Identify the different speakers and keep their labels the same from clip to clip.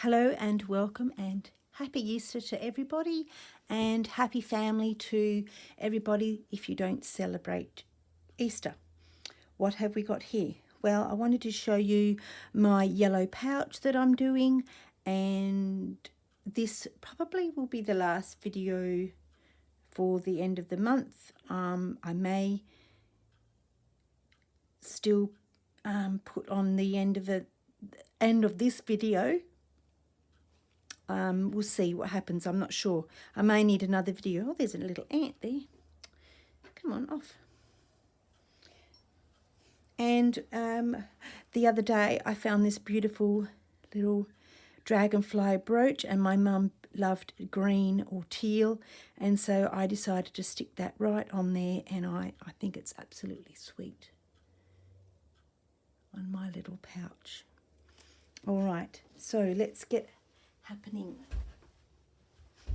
Speaker 1: Hello and welcome and happy Easter to everybody and happy family to everybody if you don't celebrate Easter. What have we got here? Well, I wanted to show you my yellow pouch that I'm doing, and this probably will be the last video for the end of the month. I may still put on the end of this video. We'll see what happens. I'm not sure. I may need another video. Oh, there's a little ant there. Come on, off. And the other day I found this beautiful little dragonfly brooch, and my mum loved green or teal, and so I decided to stick that right on there, and I think it's absolutely sweet on my little pouch. All right, so let's get happening. I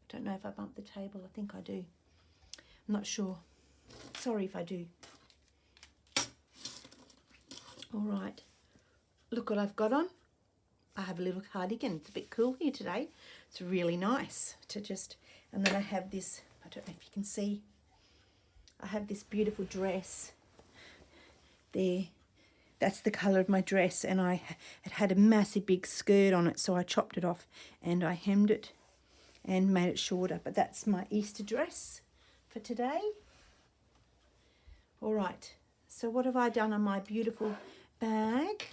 Speaker 1: don't know if I bumped the table. I think I do. I'm not sure. Sorry if I do. All right. Look what I've got on. I have a little cardigan. It's a bit cool here today. It's really nice to just... And then I have this, I don't know if you can see, I have this beautiful dress there. That's the colour of my dress, and it had a massive big skirt on it, so I chopped it off and I hemmed it and made it shorter. But that's my Easter dress for today. All right, so what have I done on my beautiful bag?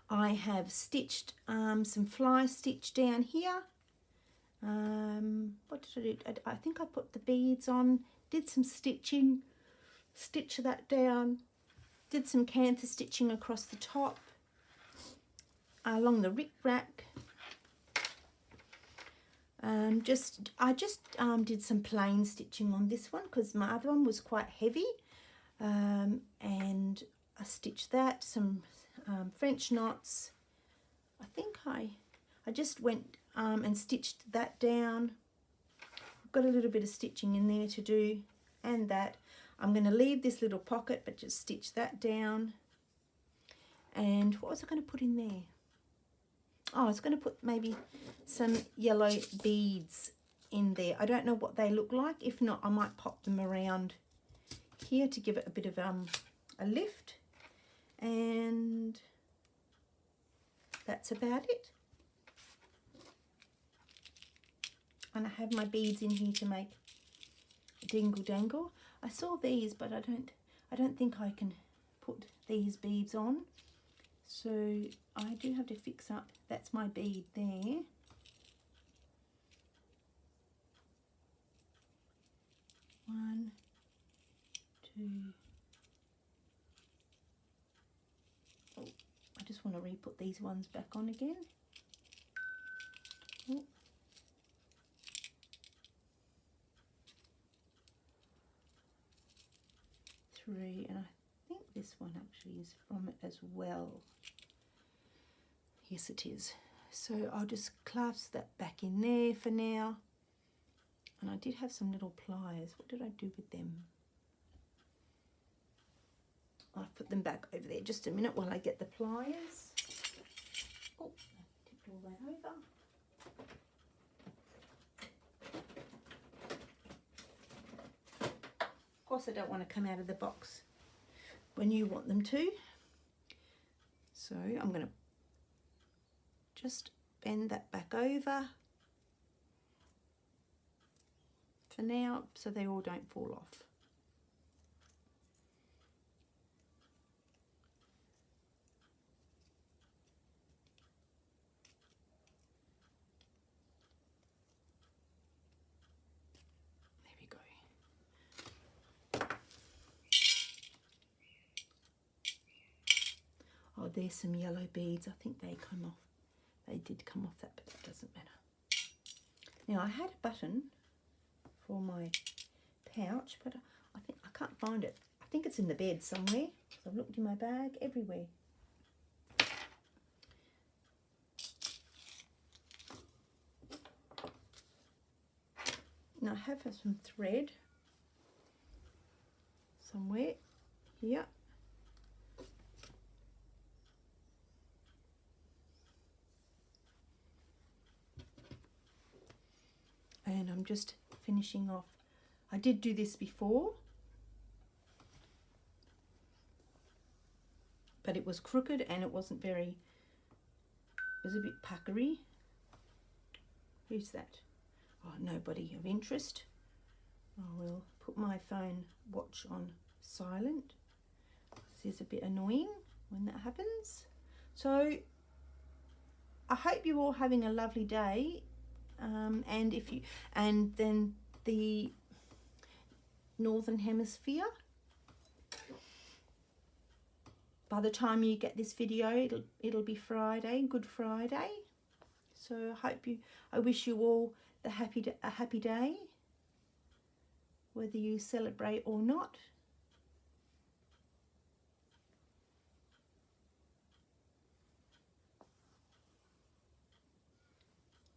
Speaker 1: I have stitched some fly stitch down here. What did I do? I think I put the beads on, did some stitching, stitch that down, did some canter stitching across the top, along the rick-rack. I just did some plain stitching on this one because my other one was quite heavy, and I stitched that, some French knots. I think I just went and stitched that down. I've got a little bit of stitching in there to do, and that. I'm going to leave this little pocket, but just stitch that down. And what was I going to put in there? Oh, I was going to put maybe some yellow beads in there. I don't know what they look like. If not, I might pop them around here to give it a bit of a lift. And that's about it. And I have my beads in here to make a dingle dangle. I saw these, but I don't think I can put these beads on. So I do have to fix up. That's my bead there. One, two. Oh, I just want to re-put these ones back on again. Oh. Three, and I think this one actually is from it as well. Yes, it is. So I'll just clasp that back in there for now. And I did have some little pliers. What did I do with them? I'll put them back over there just a minute while I get the pliers. Oh, I tipped all that over. Of course, I don't want to come out of the box when you want them to. So I'm going to just bend that back over for now so they all don't fall off. Oh, there's some yellow beads. I think they come off. They did come off that, but that doesn't matter. Now, I had a button for my pouch, but I think I can't find it. I think it's in the bed somewhere. So I've looked in my bag everywhere. Now, I have some thread somewhere here. just finishing off. I did do this before, but it was crooked and it wasn't very, it was a bit puckery. Who's that? Oh, nobody of interest. I will put my phone watch on silent. This is a bit annoying when that happens. So I hope you're all having a lovely day, and then the Northern Hemisphere, by the time you get this video, it'll be Friday, Good Friday. So I wish you all a happy day, whether you celebrate or not.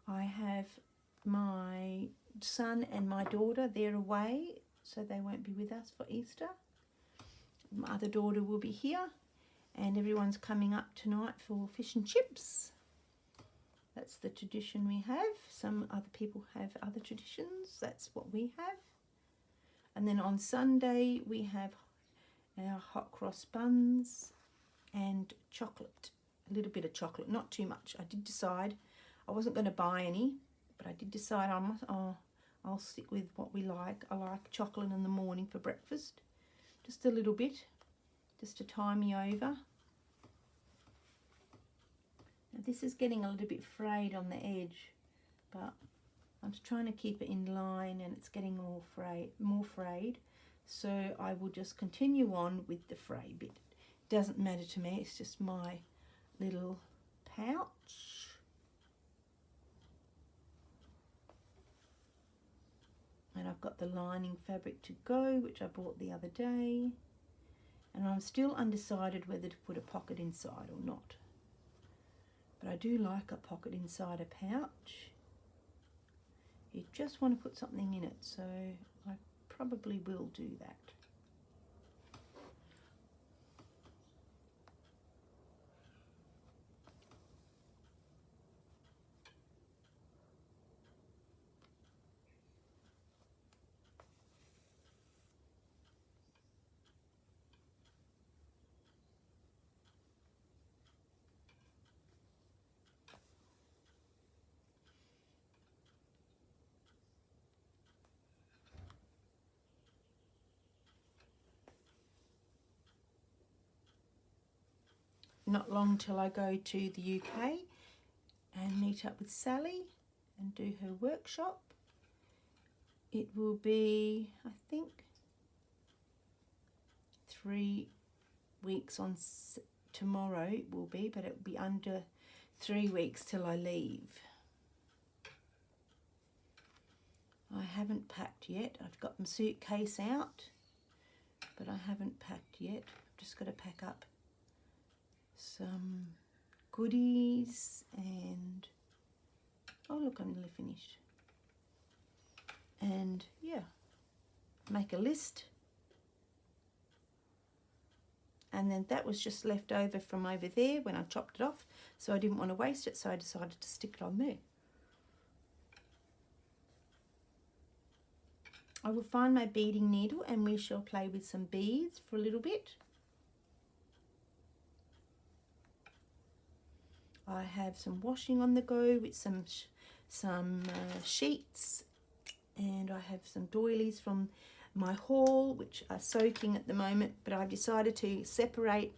Speaker 1: I have my son and my daughter, they're away, so they won't be with us for Easter. My other daughter will be here, and everyone's coming up tonight for fish and chips. That's the tradition we have. Some other people have other traditions. That's what we have. And then on Sunday we have our hot cross buns and chocolate. A little bit of chocolate, not too much. I did decide I wasn't going to buy any, but I did decide I'll stick with what we like. I like chocolate in the morning for breakfast. Just a little bit, just to tie me over. Now this is getting a little bit frayed on the edge, but I'm trying to keep it in line and it's getting more frayed. So I will just continue on with the fray bit. It doesn't matter to me, it's just my little pouch. And I've got the lining fabric to go, which I bought the other day. And I'm still undecided whether to put a pocket inside or not. But I do like a pocket inside a pouch. You just want to put something in it, so I probably will do that. Not long till I go to the UK and meet up with Sally and do her workshop. It will be, I think, 3 weeks on tomorrow it will be, but it will be under 3 weeks till I leave. I haven't packed yet. I've got my suitcase out, but I haven't packed yet. I've just got to pack up some goodies and, oh look, I'm nearly finished. And yeah, make a list. And then that was just left over from over there when I chopped it off, so I didn't want to waste it, so I decided to stick it on there. I will find my beading needle and we shall play with some beads for a little bit. I have some washing on the go with some sheets, and I have some doilies from my haul which are soaking at the moment, but I've decided to separate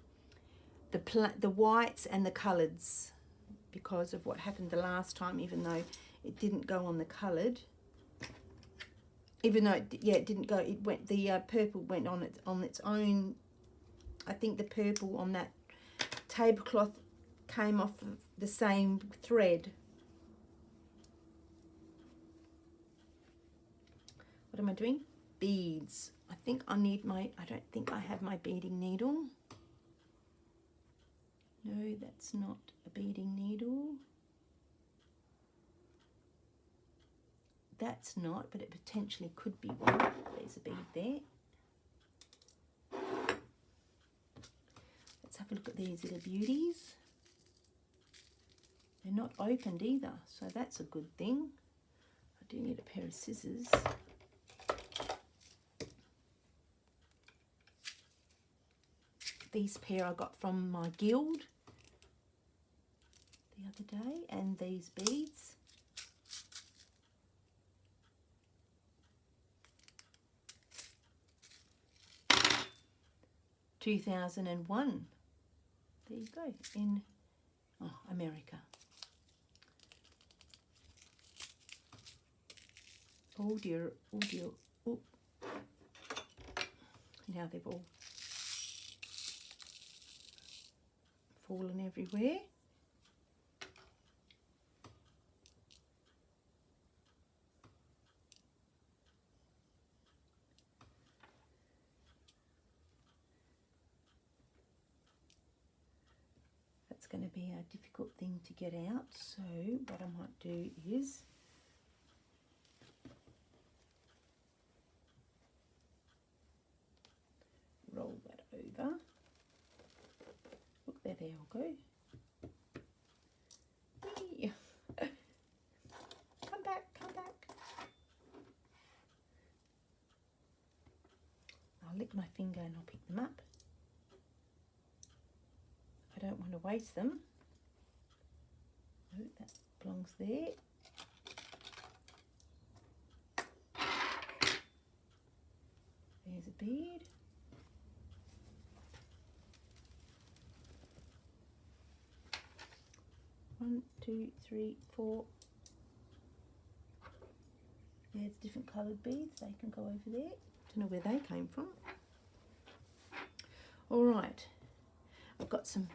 Speaker 1: the whites and the coloureds because of what happened the last time, even though it didn't go on the coloured. Even though it didn't go, it went, the purple went on its own. I think the purple on that tablecloth came off of the same thread. What am I doing? Beads. I think I need I don't think I have my beading needle. No, that's not a beading needle. That's not, but it potentially could be one. There's a bead there. Let's have a look at these little beauties. They're not opened either, so that's a good thing. I do need a pair of scissors. These pair I got from my guild the other day, and these beads. $2001. There you go, in America. Oh dear, oh dear. Oh. Now they've all fallen everywhere. That's going to be a difficult thing to get out, so what I might do is roll that over. Look, there they all go. Whee! Come back, come back. I'll lick my finger and I'll pick them up. I don't want to waste them. Oh, that belongs there. There's a bead. One, two, three, four. There's different coloured beads. They can go over there. Don't know where they came from. All right. I've got some.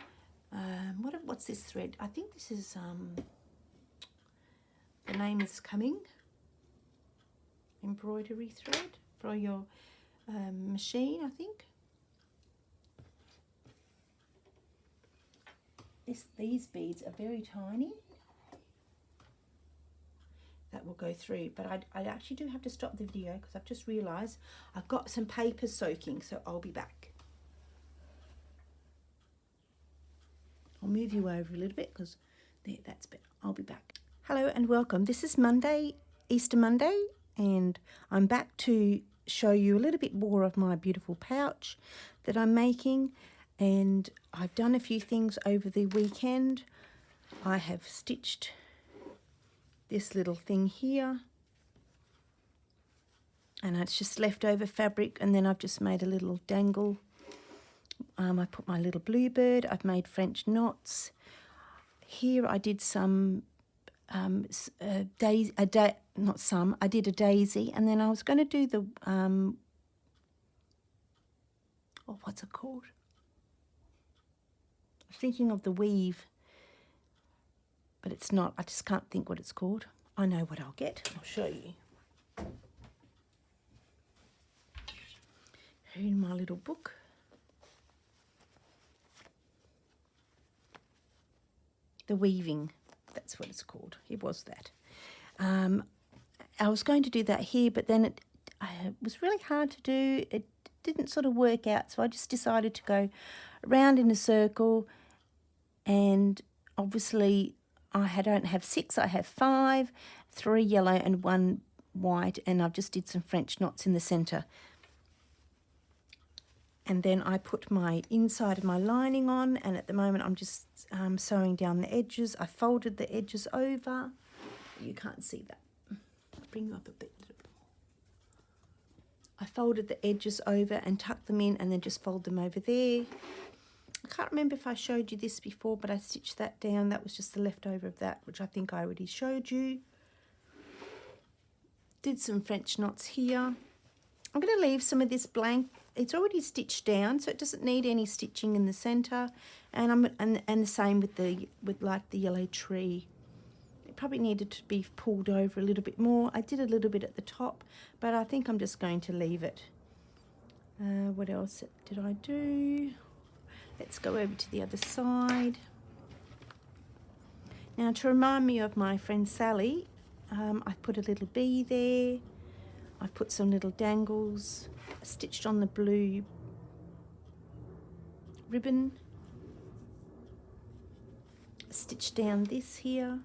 Speaker 1: What's this thread? I think this is. The name is coming. Embroidery thread for your machine, I think. These beads are very tiny. That will go through, but I actually do have to stop the video because I've just realised I've got some paper soaking, so I'll be back. I'll move you over a little bit because there, that's better. I'll be back. Hello and welcome. This is Monday, Easter Monday, and I'm back to show you a little bit more of my beautiful pouch that I'm making. And I've done a few things over the weekend. I have stitched this little thing here, and it's just leftover fabric, and then I've just made a little dangle. I put my little bluebird. I've made French knots. Here I did some I did a daisy, and then I was going to do the what's it called? I'm thinking of the weave, but it's not. I just can't think what it's called. I know what I'll get. I'll show you. Here in my little book. The weaving, that's what it's called. It was that. I was going to do that here, but then it was really hard to do. It didn't sort of work out, so I just decided to go around in a circle, and obviously I don't have 6, I have 5, 3 yellow and 1 white, and I've just did some French knots in the centre. And then I put my inside of my lining on, and at the moment I'm just sewing down the edges. I folded the edges over. You can't see that. I'll bring you up a bit. I folded the edges over and tucked them in, and then just fold them over there. I can't remember if I showed you this before, but I stitched that down. That was just the leftover of that, which I think I already showed you. Did some French knots here. I'm going to leave some of this blank. It's already stitched down, so it doesn't need any stitching in the centre. And the same with like the yellow tree. It probably needed to be pulled over a little bit more. I did a little bit at the top, but I think I'm just going to leave it. What else did I do? Let's go over to the other side. Now, to remind me of my friend Sally, I put a little bee there. I put some little dangles, stitched on the blue ribbon, stitched down this here,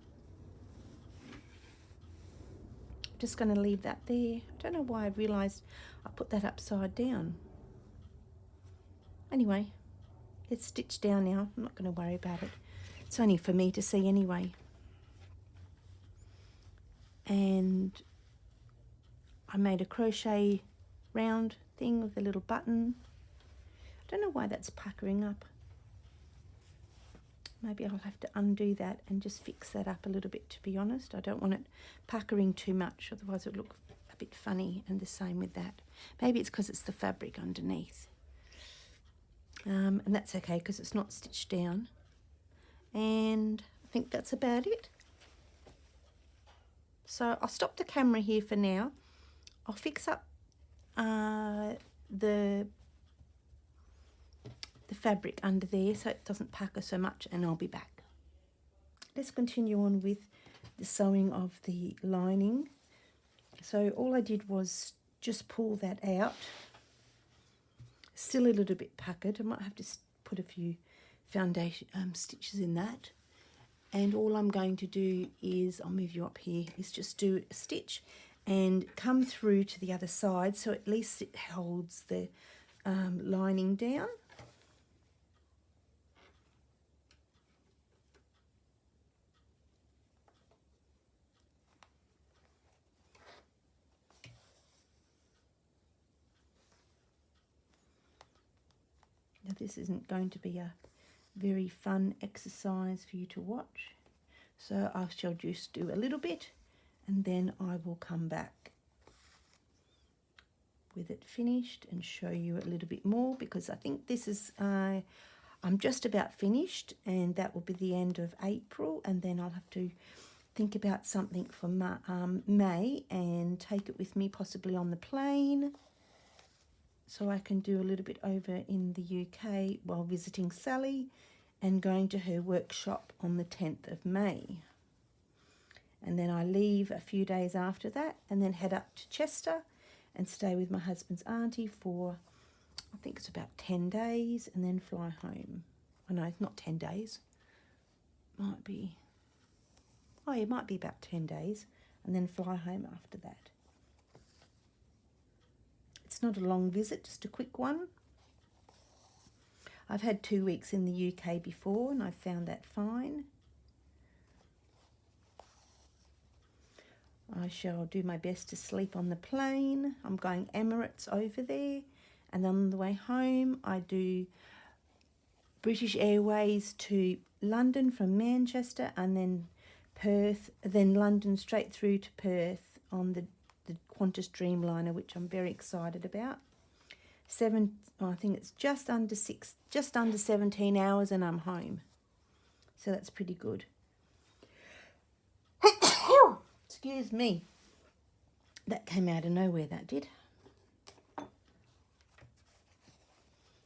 Speaker 1: just going to leave that there. I don't know why I realised I put that upside down. Anyway, it's stitched down now. I'm not going to worry about it. It's only for me to see anyway. And I made a crochet round thing with a little button. I don't know why that's puckering up. Maybe I'll have to undo that and just fix that up a little bit, to be honest. I don't want it puckering too much, otherwise it would look a bit funny, and the same with that. Maybe it's because it's the fabric underneath. And that's okay because it's not stitched down. And I think that's about it. So I'll stop the camera here for now. I'll fix up the fabric under there so it doesn't pucker so much, and I'll be back. Let's continue on with the sewing of the lining. So all I did was just pull that out. Still a little bit puckered. I might have to put a few foundation stitches in that. And all I'm going to do is, I'll move you up here, is just do a stitch and come through to the other side, so at least it holds the lining down. Now this isn't going to be a very fun exercise for you to watch, so I shall just do a little bit and then I will come back with it finished and show you a little bit more, because I think this is I'm just about finished, and that will be the end of April, and then I'll have to think about something for May and take it with me possibly on the plane, so I can do a little bit over in the UK while visiting Sally and going to her workshop on the 10th of May. And then I leave a few days after that and then head up to Chester and stay with my husband's auntie for, I think it's about 10 days, and then fly home. Oh no, not 10 days. Might be, oh yeah, it might be about 10 days, and then fly home after that. It's not a long visit, just a quick one. I've had 2 weeks in the UK before and I found that fine. I shall do my best to sleep on the plane. I'm going Emirates over there, and then on the way home I do British Airways to London from Manchester, and then Perth, then London straight through to Perth on the Qantas Dreamliner, which I'm very excited about. I think it's just under 17 hours and I'm home. So that's pretty good. Excuse me. That came out of nowhere, that did.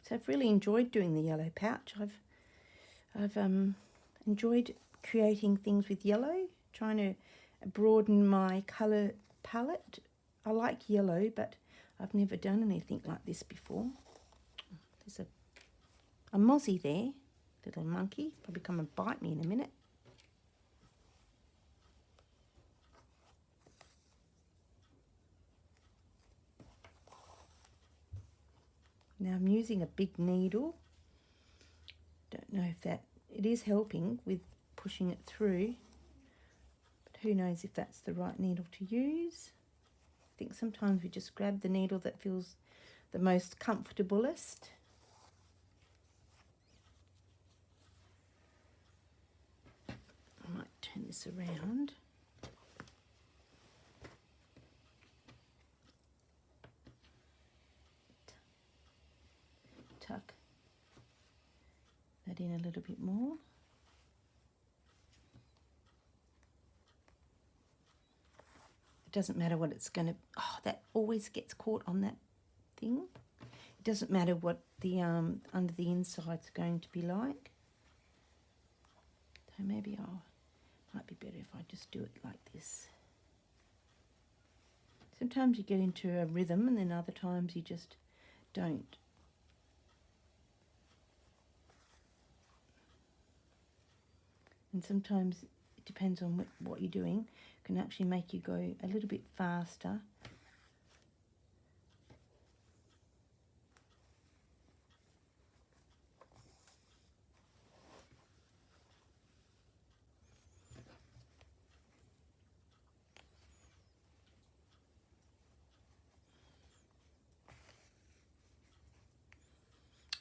Speaker 1: So I've really enjoyed doing the yellow pouch. I've enjoyed creating things with yellow, trying to broaden my colour palette. I like yellow, but I've never done anything like this before. There's a mozzie there, little monkey, probably come and bite me in a minute. Now I'm using a big needle. Don't know if it is helping with pushing it through, but who knows if that's the right needle to use. I think sometimes we just grab the needle that feels the most comfortablest. I might turn this around. Tuck that in a little bit more. It doesn't matter what it's going to, oh, that always gets caught on that thing. It doesn't matter what the under the inside's going to be like. So maybe might be better if I just do it like this. Sometimes you get into a rhythm and then other times you just don't. And sometimes it depends on what you're doing, can actually make you go a little bit faster.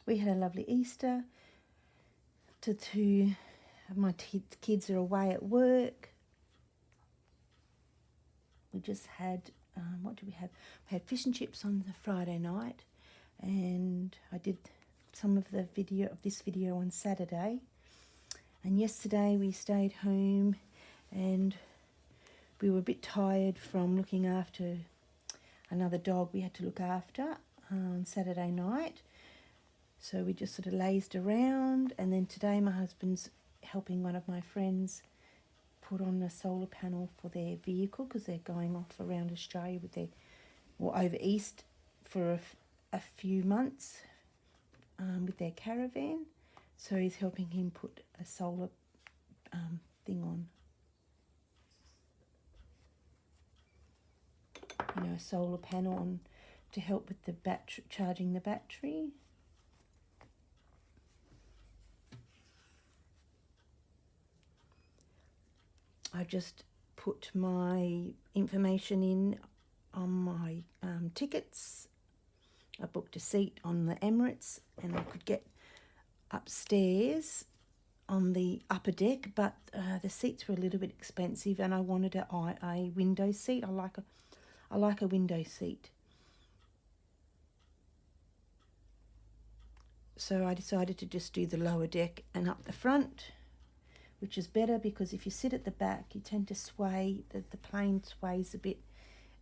Speaker 1: We had a lovely Easter. My kids are away at work. We just had, what did we have? We had fish and chips on the Friday night, and I did some of this video on Saturday. And yesterday we stayed home, and we were a bit tired from looking after another dog we had to look after on Saturday night. So we just sort of lazed around, and then today my husband's helping one of my friends put on a solar panel for their vehicle, because they're going off around Australia over east for a few months with their caravan. So he's helping him put a solar thing on. A solar panel on to help with the charging the battery. I just put my information in on my tickets. I booked a seat on the Emirates, and I could get upstairs on the upper deck, but the seats were a little bit expensive, and I wanted a window seat. I like a window seat. So I decided to just do the lower deck and up the front, which is better, because if you sit at the back, you tend to sway, the plane sways a bit,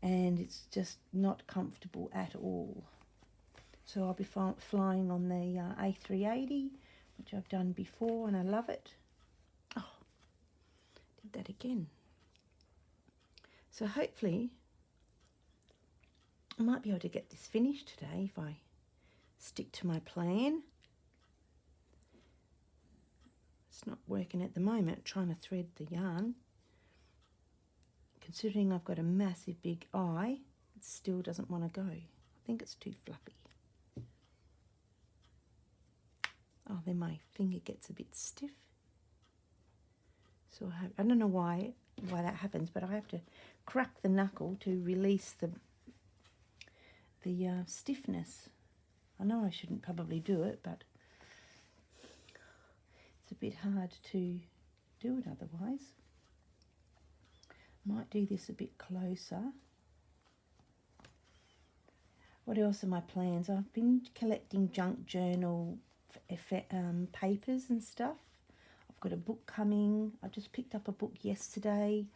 Speaker 1: and it's just not comfortable at all. So I'll be flying on the A380, which I've done before, and I love it. Oh, did that again. So hopefully I might be able to get this finished today if I stick to my plan. It's not working at the moment, trying to thread the yarn. Considering I've got a massive big eye, it still doesn't want to go. I think it's too fluffy. Oh, then my finger gets a bit stiff. So I don't know why that happens, but I have to crack the knuckle to release the stiffness. I know I shouldn't probably do it, but it's a bit hard to do it otherwise. Might do this a bit closer. What else are my plans? I've been collecting junk journal papers and stuff. I've got a book coming. I just picked up a book yesterday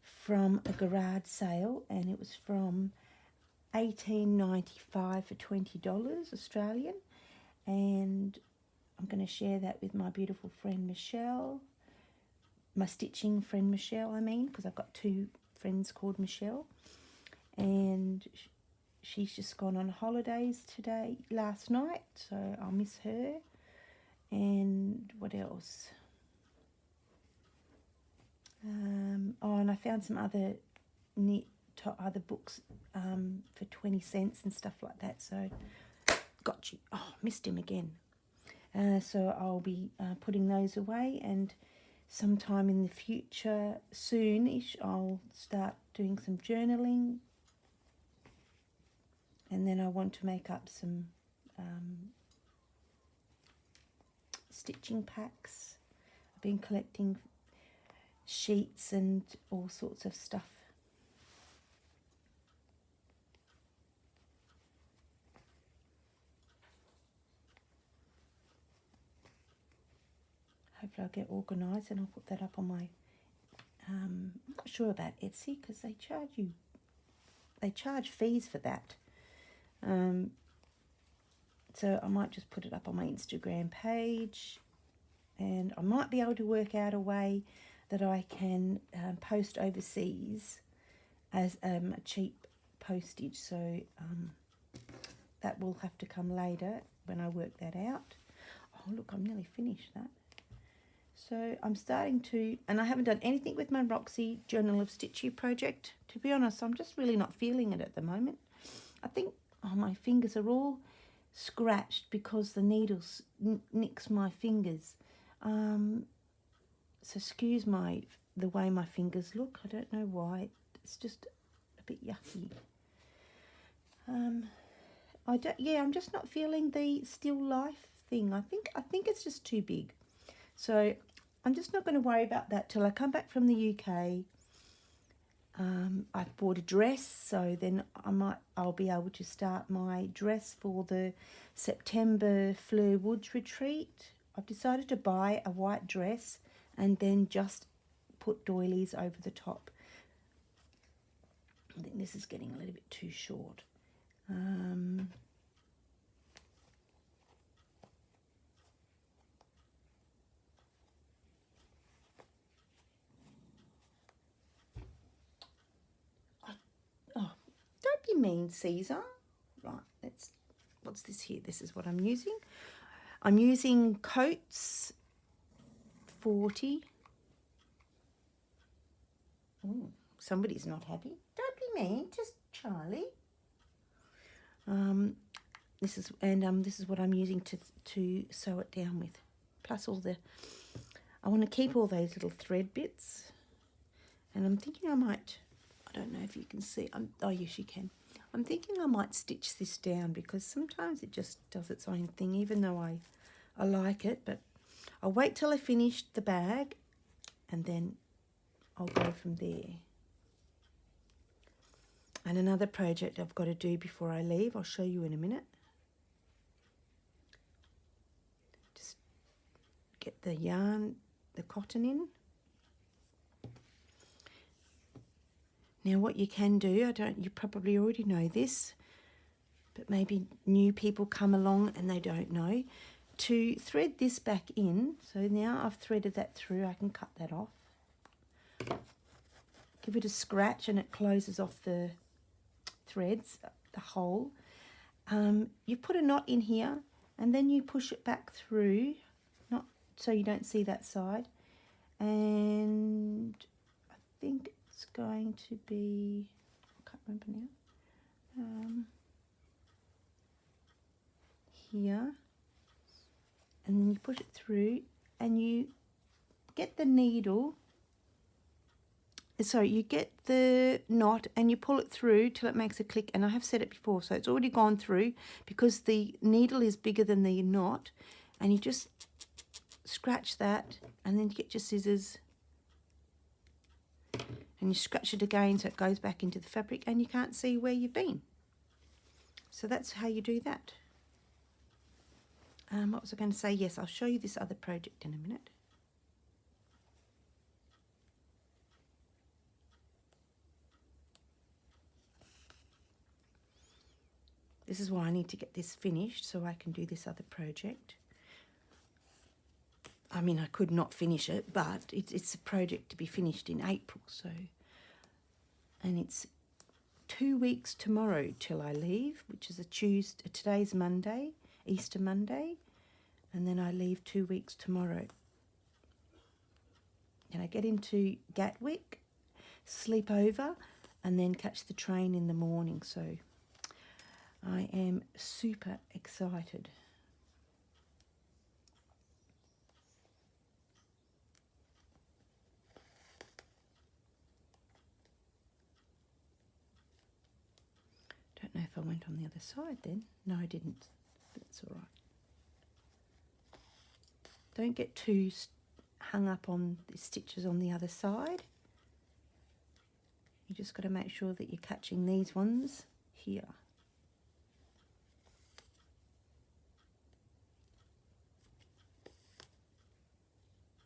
Speaker 1: from a garage sale, and it was from $18.95 for $20 Australian, and I'm going to share that with my beautiful friend Michelle, my stitching friend Michelle, because I've got two friends called Michelle, and she's just gone on holidays last night, so I'll miss her. And what else? And I found some other other books for 20 cents and stuff like that. So got you. Oh, missed him again. So I'll be putting those away, and sometime in the future, soonish, I'll start doing some journaling. And then I want to make up some stitching packs. I've been collecting sheets and all sorts of stuff. Hopefully I'll get organised, and I'll put that up on my, I'm not sure about Etsy, because they charge fees for that. So I might just put it up on my Instagram page, and I might be able to work out a way that I can post overseas as a cheap postage. So that will have to come later when I work that out. Oh look, I'm nearly finished that. So I'm starting to, and I haven't done anything with my Roxy Journal of Stitchy project. To be honest, I'm just really not feeling it at the moment. I think, oh, my fingers are all scratched because the needles nicks my fingers. So excuse the way my fingers look. I don't know why. It's just a bit yucky. I'm just not feeling the still life thing. I think it's just too big. So I'm just not going to worry about that till I come back from the UK. I've bought a dress, so then I'll be able to start my dress for the September Fleur Woods retreat. I've decided to buy a white dress and then just put doilies over the top. I think this is getting a little bit too short. Don't be mean, Caesar. Right, what's this here? This is what I'm using. I'm using Coats 40. Oh, somebody's not happy. Don't be mean, just Charlie. This is what I'm using to sew it down with. Plus I want to keep all those little thread bits. And I'm thinking I don't know if you can see. Oh, yes, you can. I'm thinking I might stitch this down because sometimes it just does its own thing, even though I like it. But I'll wait till I finish the bag and then I'll go from there. And another project I've got to do before I leave, I'll show you in a minute. Just get the yarn, the cotton in. Now what you can do, you probably already know this, but maybe new people come along and they don't know, to thread this back in. So now I've threaded that through, I can cut that off. Give it a scratch and it closes off the threads, the hole. You put a knot in here and then you push it back through, not so you don't see that side. And I think it's going to be, I can't remember now, here, and then you push it through and you get the needle, sorry, you get the knot and you pull it through till it makes a click. And I have said it before, so it's already gone through because the needle is bigger than the knot, and you just scratch that and then you get your scissors and you scratch it again so it goes back into the fabric and you can't see where you've been. So that's how you do that. What was I going to say? Yes, I'll show you this other project in a minute. This is why I need to get this finished so I can do this other project. I mean, I could not finish it, but it's a project to be finished in April. So, and it's 2 weeks tomorrow till I leave, which is a Tuesday. Today's Monday, Easter Monday, and then I leave 2 weeks tomorrow. And I get into Gatwick, sleep over, and then catch the train in the morning. So I am super excited. Don't know if I went on the other side then. No, I didn't. That's all right. Don't get too hung up on the stitches on the other side. You just got to make sure that you're catching these ones here.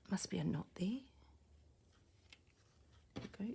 Speaker 1: Must be a knot there. There we go.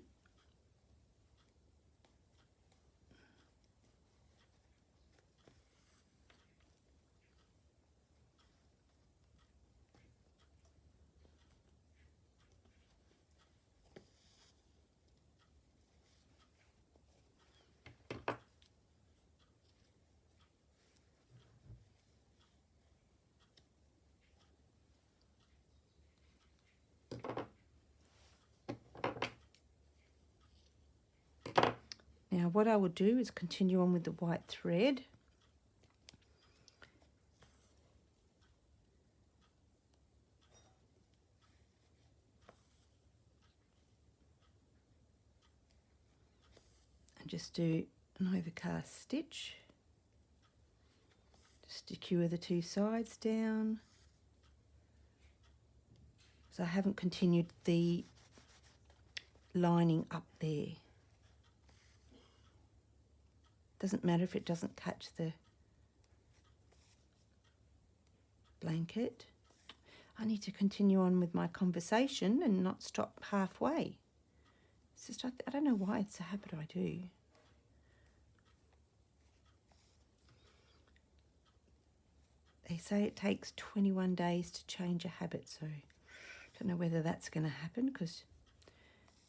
Speaker 1: Now what I will do is continue on with the white thread. And just do an overcast stitch. Just secure the two sides down. So I haven't continued the lining up there. Doesn't matter if it doesn't catch the blanket. I need to continue on with my conversation and not stop halfway. It's just, I don't know why it's a habit I do. They say it takes 21 days to change a habit, so I don't know whether that's going to happen, because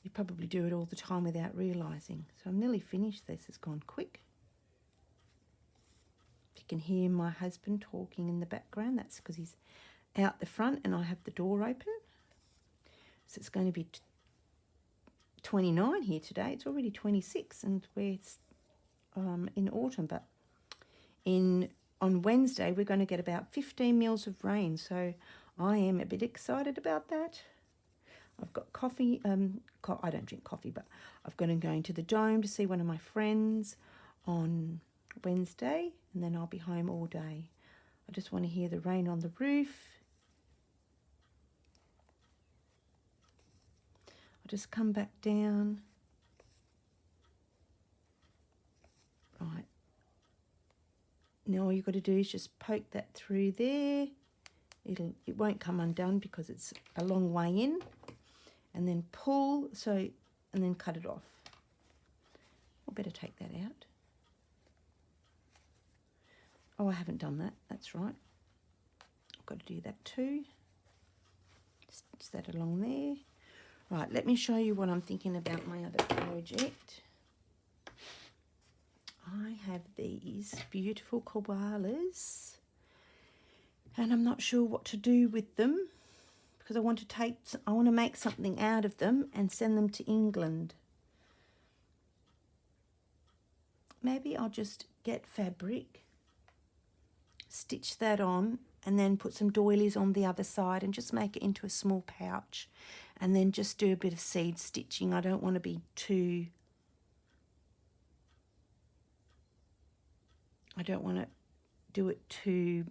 Speaker 1: you probably do it all the time without realising. So I'm nearly finished. This has gone quick. If you can hear my husband talking in the background, that's because he's out the front and I have the door open. So it's going to be 29 here today. It's already 26 and we're in autumn, but on Wednesday we're going to get about 15 mils of rain, so I am a bit excited about that. I've got coffee, I don't drink coffee, but I'm going to the Dome to see one of my friends on Wednesday, and then I'll be home all day. I just want to hear the rain on the roof. I'll just come back down. Right. Now all you've got to do is just poke that through there. It won't come undone because it's a long way in. And then pull, and then cut it off. I better take that out. Oh, I haven't done that. That's right. I've got to do that too. Stitch that along there. Right, let me show you what I'm thinking about my other project. I have these beautiful koalas, and I'm not sure what to do with them, because I want to make something out of them and send them to England. Maybe I'll just get fabric, stitch that on, and then put some doilies on the other side and just make it into a small pouch, and then just do a bit of seed stitching. I don't want to be too... I don't want to do it too...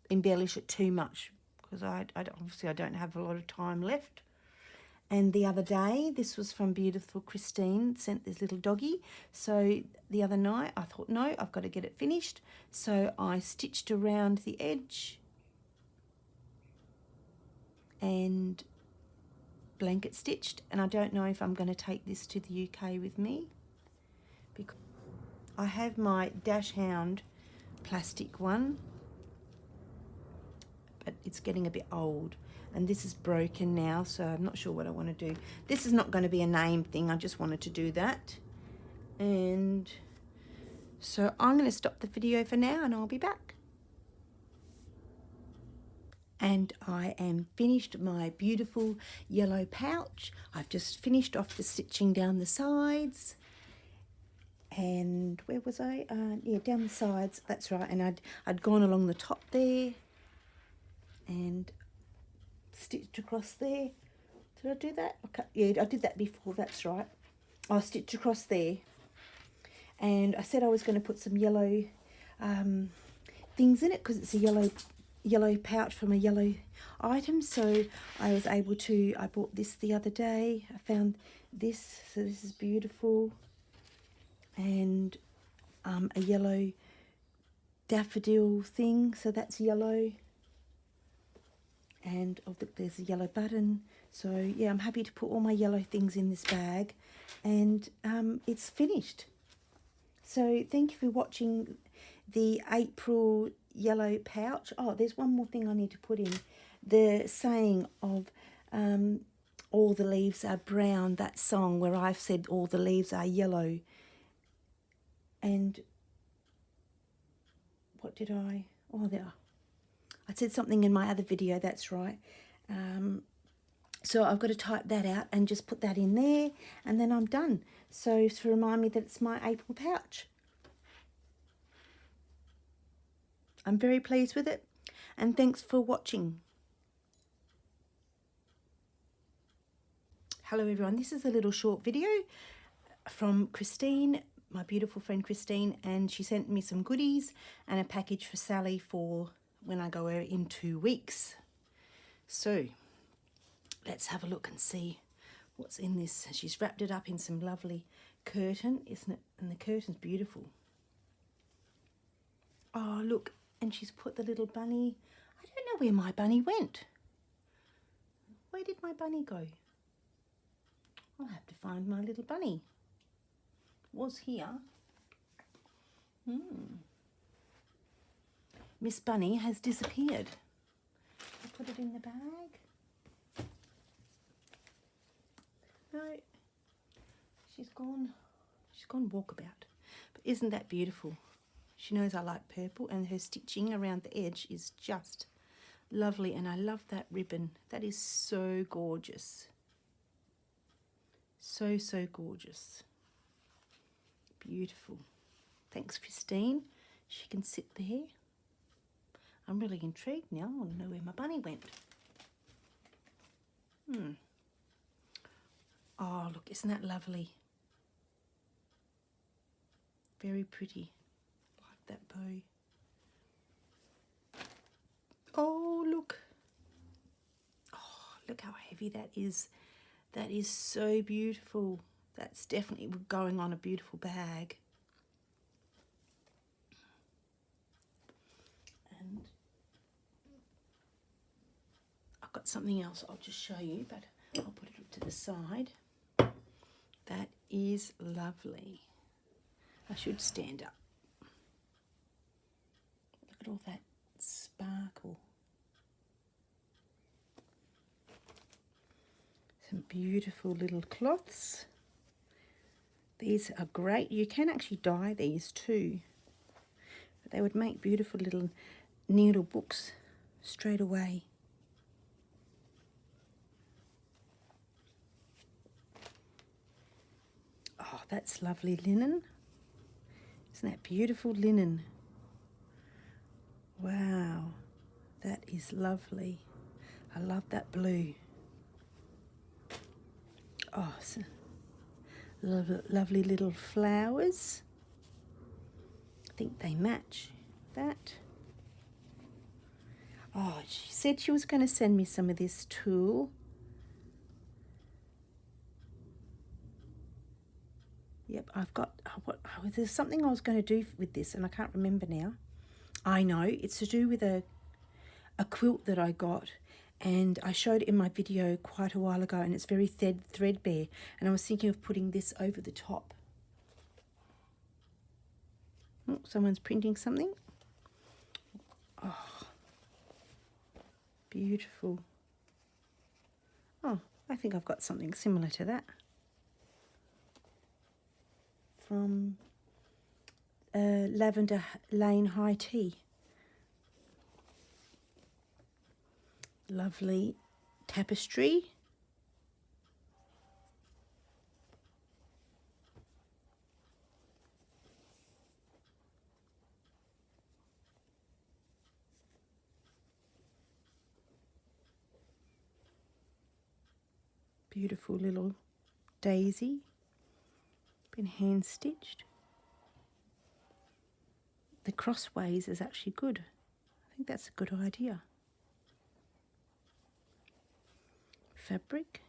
Speaker 1: embellish it too much, because obviously I don't have a lot of time left. And the other day, this was from Beautiful Christine, sent this little doggy. So the other night I thought, no, I've got to get it finished. So I stitched around the edge and blanket stitched. And I don't know if I'm going to take this to the UK with me, because I have my Dash Hound plastic one, but it's getting a bit old, and this is broken now, so I'm not sure what I want to do. This is not going to be a name thing, I just wanted to do that. And so I'm going to stop the video for now and I'll be back. And I am finished my beautiful yellow pouch. I've just finished off the stitching down the sides. And where was I? Yeah, down the sides, that's right. And I'd gone along the top there and stitched across there. Did I do that? Okay. Yeah, I did that before, that's right. I stitched across there. And I said I was going to put some yellow things in it, because it's a yellow pouch from a yellow item. So I was able to, I bought this the other day. I found this, so this is beautiful. And a yellow daffodil thing, so that's yellow. And oh, look, there's a yellow button. So yeah, I'm happy to put all my yellow things in this bag, and it's finished. So thank you for watching the April yellow pouch. Oh, there's one more thing I need to put in. The saying of all the leaves are brown, that song where I've said all the leaves are yellow. And what did I... Oh, there. I said something in my other video, that's right. So I've got to type that out and just put that in there, and then I'm done. So to remind me that it's my April pouch. I'm very pleased with it, and thanks for watching. Hello everyone, this is a little short video from Christine, my beautiful friend Christine, and she sent me some goodies and a package for Sally for when I go in 2 weeks. So let's have a look and see what's in this. She's wrapped it up in some lovely curtain, isn't it? And the curtain's beautiful. Oh look, and she's put the little bunny. I don't know where my bunny went. Where did my bunny go? I'll have to find my little bunny. Was here. Miss Bunny has disappeared. I put it in the bag. No, she's gone. She's gone walkabout. But isn't that beautiful? She knows I like purple, and her stitching around the edge is just lovely, and I love that ribbon. That is so gorgeous. So, so gorgeous. Beautiful. Thanks, Christine. She can sit there. I'm really intrigued now. I want to know where my bunny went. Oh, look, isn't that lovely? Very pretty. Like that bow. Oh, look. Oh, look how heavy that is. That is so beautiful. That's definitely going on a beautiful bag. And I've got something else I'll just show you, but I'll put it to the side. That is lovely. I should stand up. Look at all that sparkle. Some beautiful little cloths. These are great. You can actually dye these too. But they would make beautiful little needle books straight away. Oh, that's lovely linen. Isn't that beautiful linen? Wow, that is lovely. I love that blue. Oh, so lovely little flowers. I think they match that. Oh, she said she was going to send me some of this tulle. Yep, I've got, there's something I was going to do with this and I can't remember now. I know, it's to do with a quilt that I got, and I showed it in my video quite a while ago, and it's very threadbare, and I was thinking of putting this over the top. Oh, someone's printing something. Oh, beautiful. Oh, I think I've got something similar to that. From Lavender Lane High Tea. Lovely tapestry. Beautiful little daisy. Been hand stitched. The crossways is actually good. I think that's a good idea. Fabric.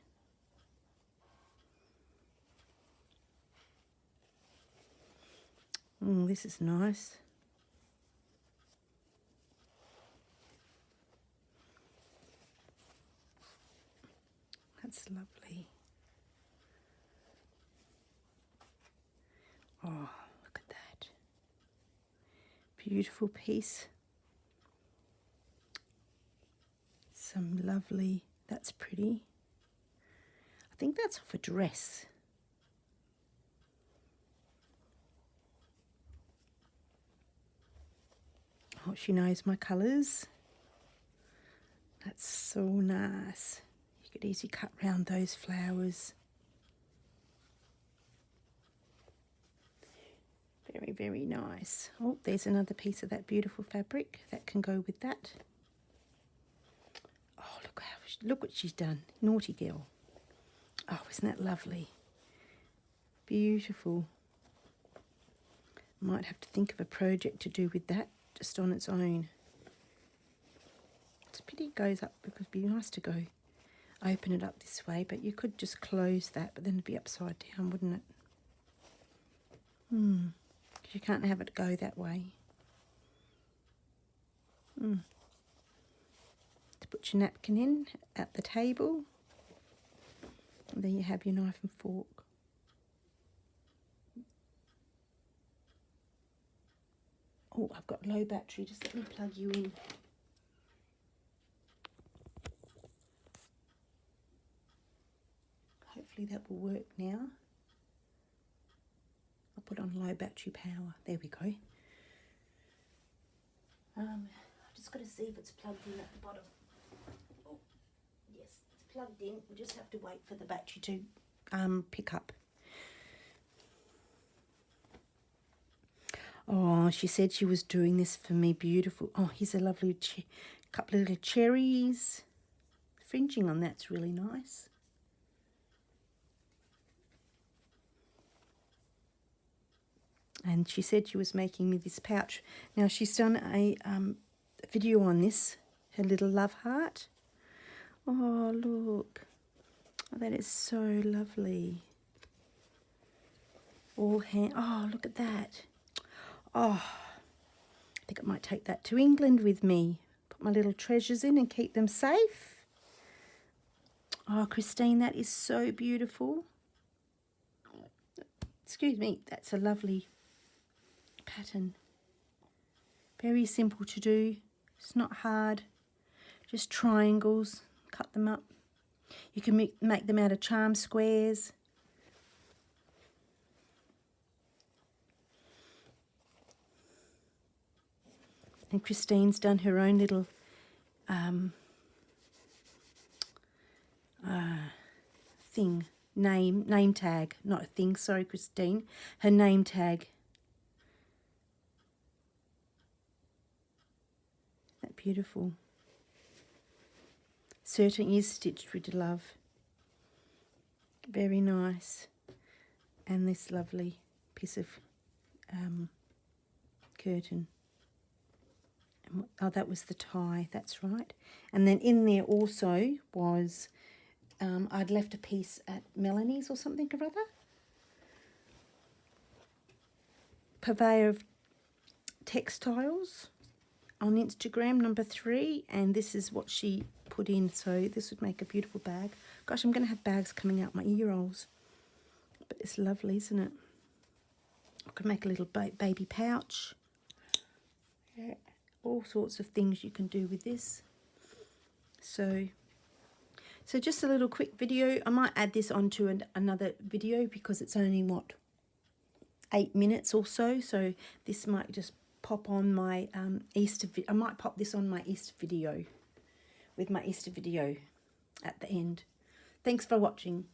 Speaker 1: Oh, this is nice. That's lovely. Oh, look at that. Beautiful piece. Some lovely, that's pretty. I think that's off a dress. Oh, she knows my colours. That's so nice. You You could easily cut round those flowers. Very, very nice. Oh, there's another piece of that beautiful fabric that can go with that. Oh, look what she's done. Naughty girl. Oh, isn't that lovely? Beautiful. Might have to think of a project to do with that, just on its own. It's a pity it goes up, because it'd be nice to go open it up this way, but you could just close that, but then it'd be upside down, wouldn't it? Because you can't have it go that way. To put your napkin in at the table, and then you have your knife and fork. Oh, I've got low battery, just let me plug you in. Hopefully that will work now. I'll put on low battery power. There we go. I've just got to see if it's plugged in at the bottom. Oh, yes, it's plugged in. We'll just have to wait for the battery to pick up. Oh, she said she was doing this for me. Beautiful. Oh, here's a lovely couple of little cherries. Fringing on that's really nice. And she said she was making me this pouch. Now, she's done a video on this, her little love heart. Oh, look. Oh, that is so lovely. All hand. Oh, look at that. Oh, I think I might take that to England with me. Put my little treasures in and keep them safe. Oh, Christine, that is so beautiful. Excuse me, that's a lovely pattern. Very simple to do. It's not hard. Just triangles. Cut them up. You can make them out of charm squares. And Christine's done her own little thing, name tag, not a thing, sorry Christine, her name tag. That beautiful. Certainly is stitched with love. Very nice. And this lovely piece of curtain. Oh, that was the tie, that's right. And then in there also was, I'd left a piece at Melanie's or something or other. Purveyor of Textiles on Instagram, number 3. And this is what she put in. So this would make a beautiful bag. Gosh, I'm going to have bags coming out my ear rolls. But it's lovely, isn't it? I could make a little baby pouch. Yeah. All sorts of things you can do with this. So just a little quick video. I might add this onto another video because it's only, what, 8 minutes or so. So this might just pop on my Easter video. I might pop this on my Easter video, with my Easter video at the end. Thanks for watching.